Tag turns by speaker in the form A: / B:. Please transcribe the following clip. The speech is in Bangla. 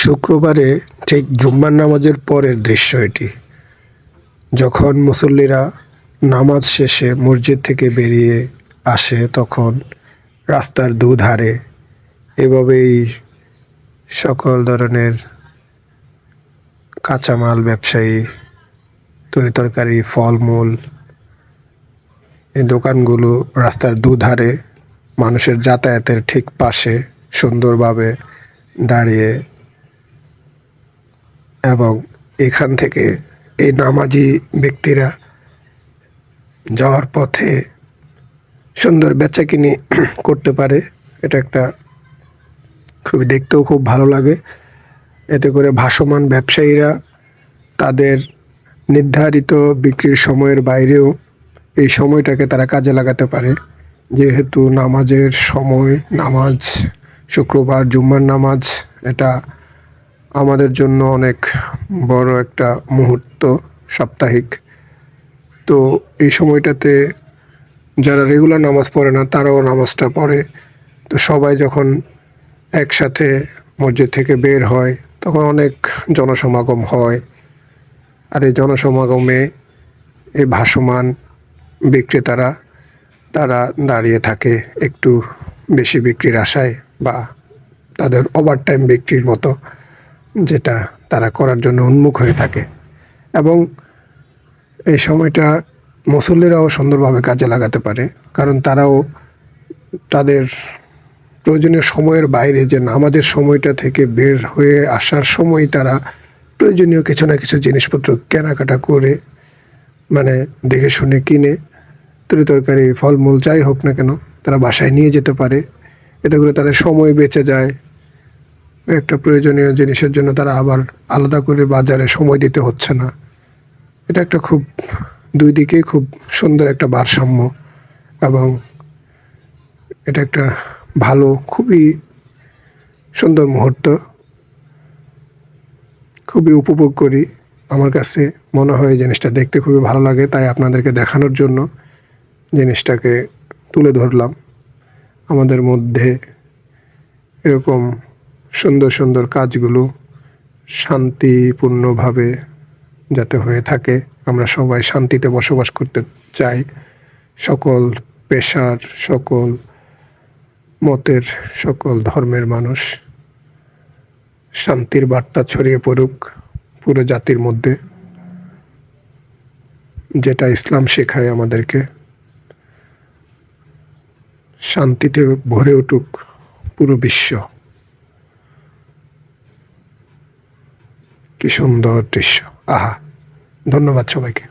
A: শুক্রবারে ঠিক জুম্মার নামাজের পরের দৃশ্য এটি। যখন মুসল্লিরা নামাজ শেষে মসজিদ থেকে বেরিয়ে আসে তখন রাস্তার দুধারে এভাবেই সকল ধরনের কাঁচামাল ব্যবসায়ী, তরিতরকারি, ফলমূল এই দোকানগুলো রাস্তার দুধারে মানুষের যাতায়াতের ঠিক পাশে সুন্দরভাবে দাঁড়িয়ে এবং এখান থেকে এই নামাজি ব্যক্তিরা যাওয়ার পথে সুন্দর বেচাকিনি করতে পারে। এটা একটা খুবই দেখতেও খুব ভালো লাগে। এতে করে ভাসমান ব্যবসায়ীরা তাদের নির্ধারিত বিক্রির সময়ের বাইরেও এই সময়টাকে তারা কাজে লাগাতে পারে। যেহেতু নামাজের সময়, নামাজ শুক্রবার জুম্মার নামাজ, এটা আমাদের জন্য অনেক বড় একটা মুহূর্ত, সাপ্তাহিক। তো এই সময়টাতে যারা রেগুলার নামাজ পড়ে না তারাও নামাজটা পড়ে। তো সবাই যখন একসাথে মসজিদ থেকে বের হয় তখন অনেক জনসমাগম হয়। আর এই জনসমাগমে এই ভাসমান বিক্রেতারা তারা দাঁড়িয়ে থাকে একটু বেশি বিক্রির আশায় বা তাদের ওভারটাইম বিক্রির মতো, যেটা তারা করার জন্য উন্মুখ হয়ে থাকে। এবং এই সময়টা মুসল্লিরাও সুন্দরভাবে কাজে লাগাতে পারে, কারণ তারাও তাদের প্রয়োজনীয় সময়ের বাইরে যে নামাজের সময়টা থেকে বের হয়ে আসার সময় তারা প্রয়োজনীয় কিছু না কিছু জিনিসপত্র কেনাকাটা করে, মানে দেখে শুনে কিনে তরিতরকারি, ফলমূল যাই হোক না কেন তারা বাসায় নিয়ে যেতে পারে। এতে করে তাদের সময় বেঁচে যায়। একটা প্রয়োজনীয় জিনিসের জন্য তারা আবার আলাদা করে বাজারে সময় দিতে হচ্ছে না। এটা একটা খুব দুই দিকেই খুব সুন্দর একটা ভারসাম্য, এবং এটা একটা ভালো, খুবই সুন্দর মুহূর্ত, খুবই উপভোগ করি। আমার কাছে মনে হয় এই জিনিসটা দেখতে খুবই ভালো লাগে, তাই আপনাদেরকে দেখানোর জন্য জিনিসটাকে তুলে ধরলাম। আমাদের মধ্যে এরকম সুন্দর সুন্দর কাজগুলো শান্তিপূর্ণভাবে যাতে হয়ে থাকে। আমরা সবাই শান্তিতে বসবাস করতে চাই। সকল পেশার, সকল মতের, সকল ধর্মের মানুষ শান্তির বার্তা ছড়িয়ে পড়ুক পুরো জাতির মধ্যে, যেটা ইসলাম শেখায় আমাদেরকে। শান্তিতে ভরে উঠুক পুরো বিশ্ব। কি সুন্দর দৃশ্য! আহা! ধন্যবাদ সবাইকে।